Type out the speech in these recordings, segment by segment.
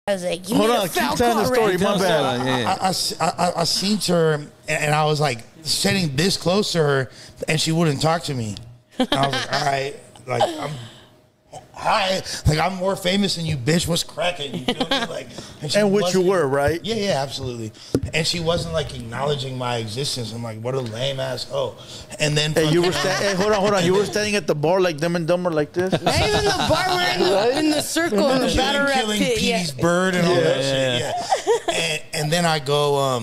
I was like, you hold need on, a keep Falcon telling the story. Red. My bad. I seen her and I was like sitting this close to her and she wouldn't talk to me. And I was like, all right, like hi, like I'm more famous than you, bitch. What's cracking? You feel me? Like, and which you were, right? Yeah, absolutely. And she wasn't like acknowledging my existence. I'm like, what a lame ass hoe. And then hey, you were hold on. You were standing at the bar like Dumb and Dumber like this. Not even the bar. We're in the circle in the battle rap killing pit. Petey's bird and all that shit. Yeah. And then I go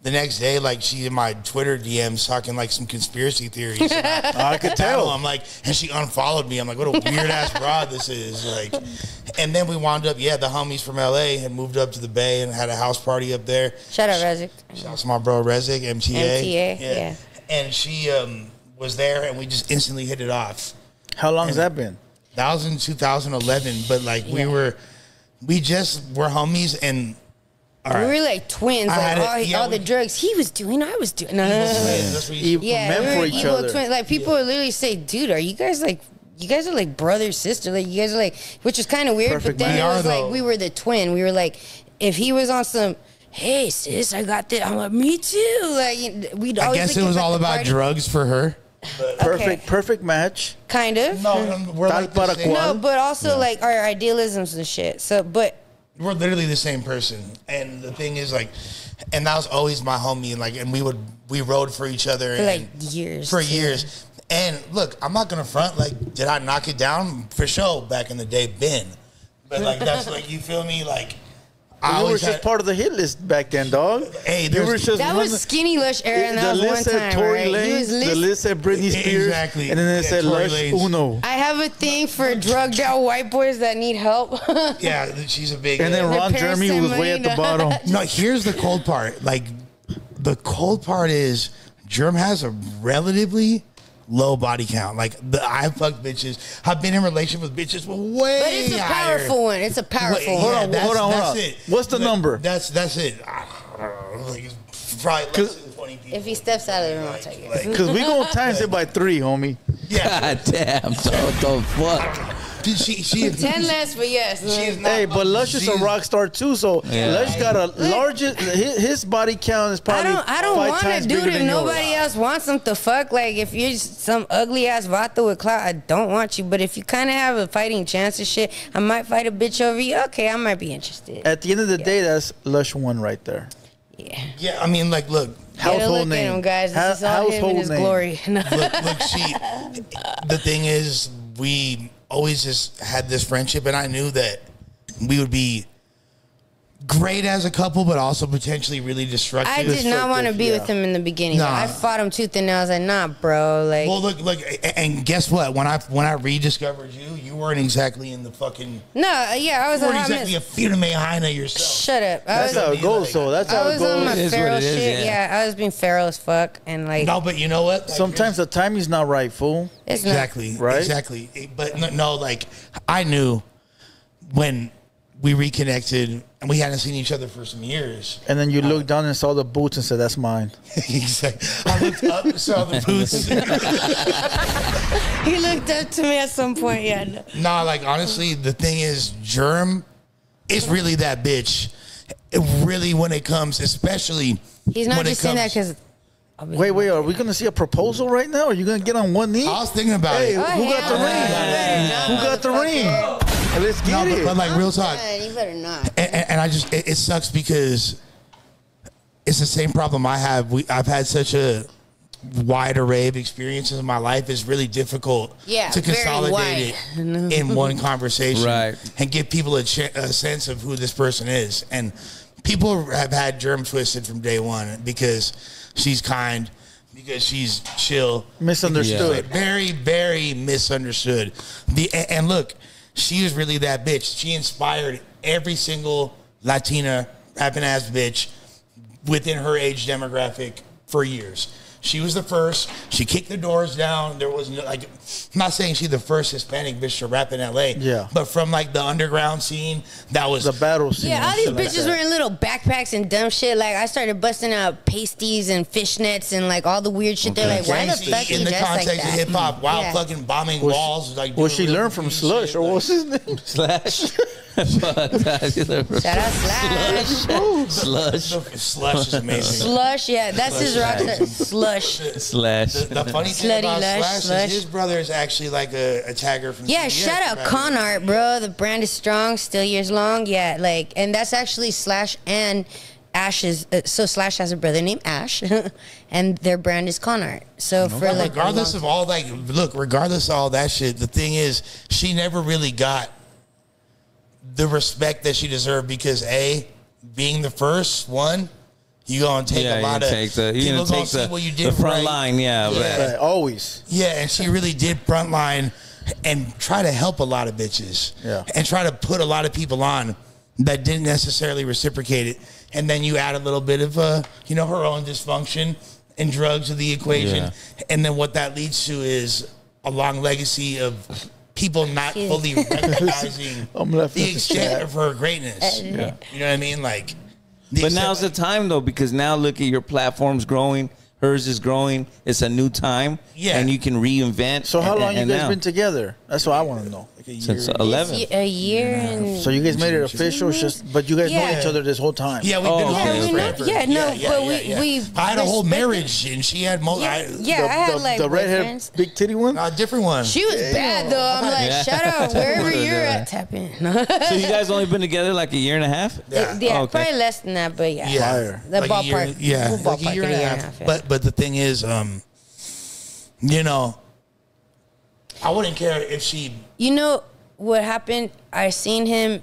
the next day, like she in my Twitter DMs talking like some conspiracy theories. I could tell. I'm like, and she unfollowed me. I'm like, what a weird ass broad this is. Like, and then we wound up, the homies from LA had moved up to the Bay and had a house party up there. Shout out Rezik. Shout out to my bro Rezik, MTA. Yeah. And she was there, and we just instantly hit it off. How long has that been? That was in 2011, but like we just were homies and. We were like twins. Like all the drugs he was doing, I was doing. That's what you meant for each other. Twins. Like people would literally say, "Dude, are you guys like?" You guys are like brother sister, like you guys are like, which is kind of weird. Perfect but then man. it was like we were the twin. We were like, if he was on some, hey sis, I got this. I'm like, me too. Like we'd always. I guess it was all about drugs for her. Perfect match. Kind of. No, we're like the same. No, but also like our idealisms and shit. So, but. We're literally the same person, and the thing is, like, and that was always my homie, and like, and we rode for each other for like years. For years, and look, I'm not gonna front. Like, did I knock it down for sure back in the day? Ben, but like that's like you feel me, like. You were just part of the hit list back then, dog. Hey, that was Skinny Lush era, and that was one time, Tory right? Lanez, the list said Britney Spears, exactly, and then it said Lush Uno. I have a thing for drugged out white boys that need help. Yeah, she's a big. And then Ron Jeremy was way at the bottom. No, here's the cold part. Like, the cold part is Germ has a relatively low body count. Like, I fucked bitches. I've been in relationship with bitches with way But it's a powerful one. It's a powerful one. Hold on. It. What's the number? That's it. Like, it's probably less than 20 people. If he steps out of the room, I'll tell you. Because we gonna times it by 3, homie. Yeah. God damn. What the fuck? She 10 less, but yes. Hey, but Lush is a rock star too, so Lush got a largest. His body count is probably. I don't want to do it if nobody else wants him to fuck. Like if you're some ugly ass vato with clout, I don't want you. But if you kind of have a fighting chance of shit, I might fight a bitch over you. Okay, I might be interested. At the end of the day, that's Lush 1 right there. Yeah. Yeah, I mean, like, look. Household name. At him, guys. This is all him in his glory. Look, the thing is, we always just had this friendship, and I knew that we would be great as a couple, but also potentially really destructive. I did not want to be with him in the beginning. Nah. I fought him tooth and nail. I was like, nah, bro. Like, well, look, and guess what? When I rediscovered you, you weren't exactly in the fucking. No, yeah, I was. You weren't exactly a epitome Heina yourself. Shut up. That's how it goes. So that's how it goes. I was on my feral shit. Yeah, I was being feral as fuck, and like. No, but you know what? Like, sometimes the timing's not right, fool. It's exactly. Not. Right. Exactly. But no, like I knew when we reconnected and we hadn't seen each other for some years. And then you looked down and saw the boots and said, "That's mine." Exactly. I looked up and saw the boots. He looked up to me at some point. Yeah. No. Nah, like honestly, the thing is, Germ is really that bitch. Really, when it comes, especially he's not just saying that because. Wait, are we gonna see a proposal right now? Are you gonna get on one knee? I was thinking about it. Who got the ring? Who got the ring? Let's get it. But like real talk, you better not. And I just it sucks because it's the same problem I have. I've had such a wide array of experiences in my life. It's really difficult to consolidate it in one conversation, right? And give people a sense of who this person is. And people have had Germ twisted from day one because she's kind, because she's chill. Misunderstood. Yeah. Very, very misunderstood. And look, she was really that bitch. She inspired every single Latina rapping ass bitch within her age demographic for years. She was the first. She kicked the doors down. There was no, like, I'm not saying she's the first Hispanic bitch to rap in LA. Yeah. But from like the underground scene, that was the battle scene. Yeah, all these bitches were in little backpacks and dumb shit. Like I started busting out pasties and fishnets and like all the weird shit. They're like, why the fuck in you the dress like context that? of hip hop, while fucking bombing walls. Like, well, she learned from Slush, or what's his name? Slash. Shout out Slash. Slush is amazing. Slush, yeah, that's his rock star. Slush. The funny thing about Slash is his brother is actually like a tagger from Yeah, CBS, shout out right? Con Art, bro. The brand is strong, still years long. Yeah, like, and that's actually Slash and Ash's. So Slash has a brother named Ash, and their brand is Con Art. So for like, regardless of all like, look, regardless of all that shit, the thing is, she never really got the respect that she deserved because being the first one, you gonna take a lot of people gonna see what you did the front right. line, Right, always. Yeah, and she really did front line and try to help a lot of bitches. Yeah. And try to put a lot of people on that didn't necessarily reciprocate it. And then you add a little bit of her own dysfunction and drugs to the equation. Yeah. And then what that leads to is a long legacy of people not fully recognizing the extent of her greatness. Yeah. You know what I mean? Like, But now's the time though, because now look at your platform's growing, hers is growing. It's a new time, and you can reinvent. So how long you guys now? been together? That's what I want to know. Since 11. a year and. So you guys made it official, but you guys know Yeah. each other this whole time. Yeah, we've been I had a whole marriage, and she had I had like the redhead, boyfriends. big titty one. a different one. She was bad though. I'm like, Yeah. shout out wherever you're at, tap in. So you guys only been together like a year and a half? Yeah. Yeah, Okay. probably less than that, but yeah. Fire. The Like a year- ballpark. yeah, We'll like a ballpark year and a half. yeah. But the thing is, I wouldn't care if she. You know what happened? I seen him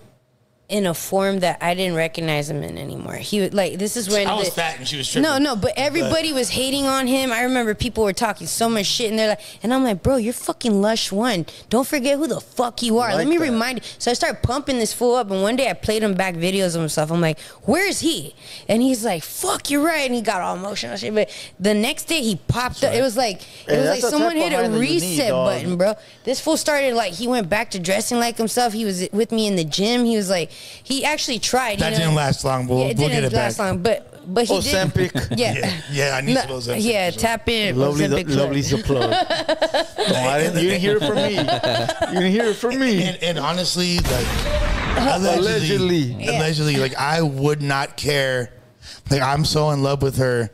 in a form that I didn't recognize him in anymore. He was like, this is when I was fat and she was tripping. No, but everybody was hating on him. I remember people were talking so much shit, and they're like, and I'm like, bro, you're fucking Lush One. Don't forget who the fuck you are. Like Let me that. remind you. So I started pumping this fool up, and one day I played him back videos of himself. I'm like, where's he? And he's like, fuck, you're right. And he got all emotional and shit. But the next day he popped up. It was like that's the someone type hit of a mind that you need, reset dog. button, bro. This fool started like, he went back to dressing like himself. He was with me in the gym. He was like, he actually tried. That didn't last long. We'll It get didn't it back. last long, but he did. Ozempic. Yeah, I need some Ozempic. Yeah, for sure. tap in. Lovely, Ozempic plug. lovely's a plug. You didn't hear it from me. You didn't hear it from me. And honestly, like Allegedly. allegedly, like I would not care. Like I'm so in love with her.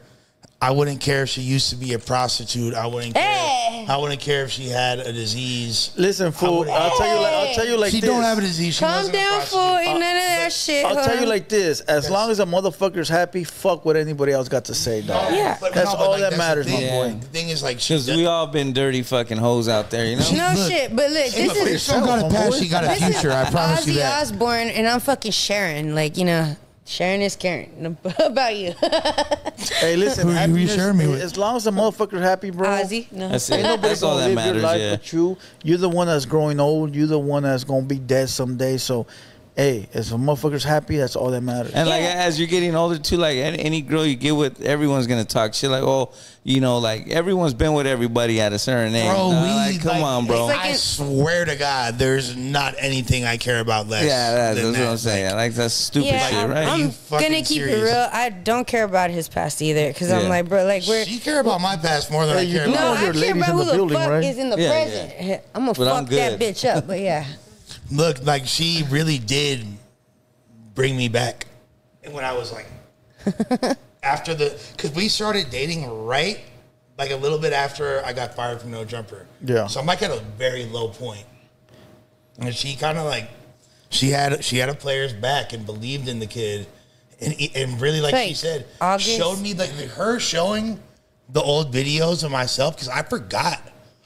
I wouldn't care if she used to be a prostitute. I wouldn't care. Hey. I wouldn't care if she had a disease. Listen, fool. I'll tell you like She this. don't have a disease. She Calm wasn't a down, prostitute. fool. Ain't none of that shit. I'll tell you huh? like this. As long as a motherfucker's happy, fuck what anybody else got to say, dog. Yeah. But That's but all like, that that's matters, the my thing. boy. The thing is, like, Because we all been dirty fucking hoes out there, you know? No Look, shit, but look, Hey, this look, is if she got a past, she got a this is future. I promise you Ozzy that. Osbourne, and I'm fucking Sharon. Like, you know, Sharon is Karen. About you, Hey, listen. Who you happiness, sharing me with? as long as the motherfucker's happy, bro. Ozzy. No. That's Ain't it. nobody That's all gonna that live your matters, life yeah. but you. You're the one that's growing old. You're the one that's gonna be dead someday. So, hey, if a motherfucker's happy, that's all that matters. And like Yeah. as you're getting older too, like any girl you get with, everyone's gonna talk shit. Like, oh, you know, like everyone's been with everybody at a certain age. Bro, like, come on, bro. It's like I swear to God, there's not anything I care about less. Yeah, that's than what I'm that. saying. Like that's stupid Yeah, shit, right? Are you I'm fucking gonna keep it serious? real. I don't care about his past either, because I'm Yeah. like, bro, like we're. She care about my past more than I Hey, you care do about. No, all I your care ladies about in who the the building, fuck right? is in the Yeah, present. I'm gonna But I'm fuck that good. bitch up, but yeah. Look, like she really did bring me back when I was like after because we started dating right like a little bit after I got fired from No Jumper. Yeah. So I'm like at a very low point, and she kind of like she had a player's back and believed in the kid, and really like she Like, said August? showed me like her showing the old videos of myself because I forgot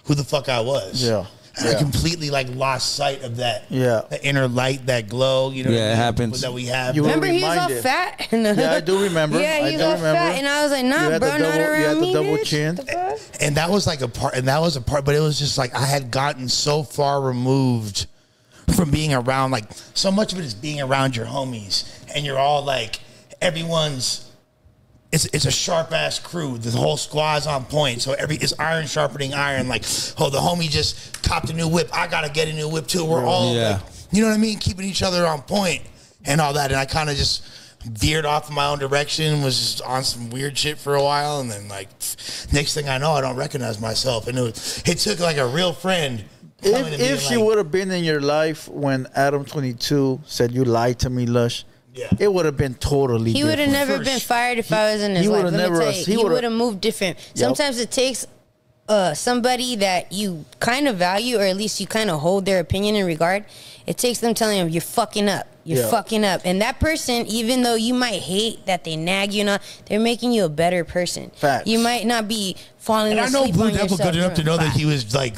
who the fuck I was. Yeah. And I completely like lost sight of that. Yeah. The inner light, that glow, you know. Yeah, what I it mean, happens. that we have. You Remember, he was all reminded. fat. Yeah, I do remember. Yeah, I he do was all remember. fat, and I was like, You nah, had bro, the not double- you around had the me, double bitch. chin. The fuck? And that was like a part, and that was a part, but it was just like I had gotten so far removed from being around, like so much of it is being around your homies, and you're all like, everyone's. It's a sharp ass crew. The whole squad's on point. So it's iron sharpening iron. Like, oh, the homie just copped a new whip. I gotta get a new whip too. We're all, Yeah. like, you know what I mean, keeping each other on point and all that. And I kind of just veered off in my own direction. Was just on some weird shit for a while, and then like next thing I know, I don't recognize myself. And it took like a real friend If she would have been in your life when Adam 22 said you lied to me, Lush, it would have been totally He different. would have never been fired if I was in his life. Let me tell you, he would have moved different. Sometimes it takes somebody that you kind of value, or at least you kind of hold their opinion in regard. It takes them telling them, you're fucking up. You're fucking up. And that person, even though you might hate that they nag you, they're making you a better person. Facts. You might not be falling asleep on yourself. And I know Blue Devil good enough to know that he was like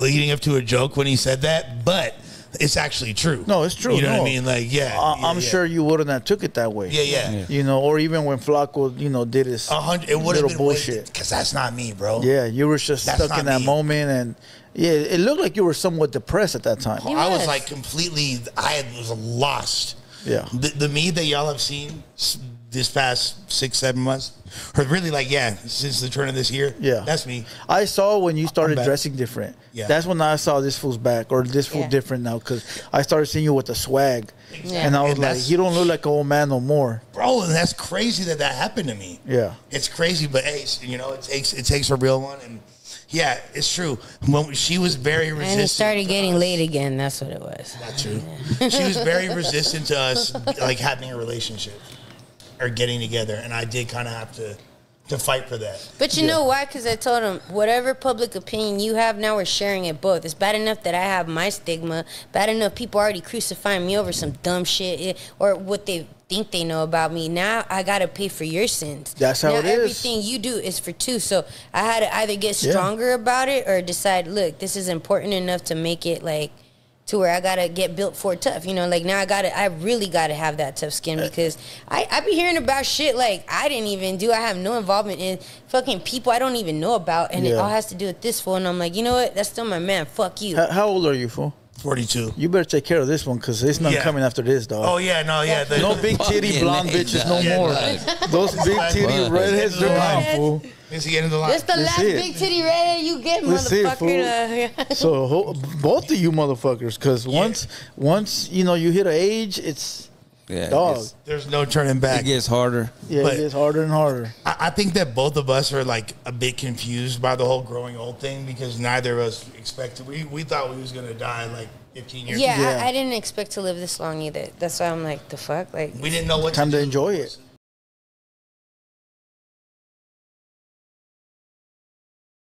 leading up to a joke when he said that, but it's actually true. No, it's true. You know what I mean? Like, I'm sure you wouldn't have took it that way. Yeah. You know, or even when Flacco, did his it would have been bullshit. Because that's not me, bro. Yeah, you were just stuck in that moment, and it looked like you were somewhat depressed at that time. I was like completely. I was lost. Yeah. The me that y'all have seen this past 6-7 months, or really since the turn of this year. Yeah, that's me. I saw when you started dressing different. Yeah, that's when I saw this fool's back, or this fool different now, because I started seeing you with the swag, and I was like, you don't look like an old man no more, bro. And that's crazy that happened to me. Yeah, it's crazy, but hey, it takes a real one, and yeah, it's true. When she was very resistant, and it started getting late again. That's what it was. Not true. She was very resistant to us like having a relationship or getting together, and I did kind of have to fight for that. But you know why? Because I told him, whatever public opinion you have, now we're sharing it both. It's bad enough that I have my stigma. Bad enough people already crucifying me over some dumb shit or what they think they know about me. Now I got to pay for your sins. That's how it is. Everything you do is for two. So I had to either get stronger about it or decide, look, this is important enough to make it like, to where I gotta get built for tough, now I really gotta have that tough skin, because I be hearing about shit like I didn't even do. I have no involvement in fucking people I don't even know about, and it all has to do with this fool. And I'm like, you know what? That's still my man. Fuck you. How old are you, fool? 42. You better take care of this one, because there's none coming after this, dog. Oh yeah, no big titty blonde bitches no more. Those big titty redheads, they're gone, fool. Is he getting the line? This the last big titty redhead you get, motherfucker. So both of you motherfuckers, because once you hit an age, it's dog. There's no turning back. It gets harder. Yeah, it gets harder and harder. I think that both of us are like a bit confused by the whole growing old thing, because neither of us expected. We thought we was gonna die like 15 years ago. I didn't expect to live this long either. That's why I'm like, the fuck? Like, we didn't know what time to enjoy it.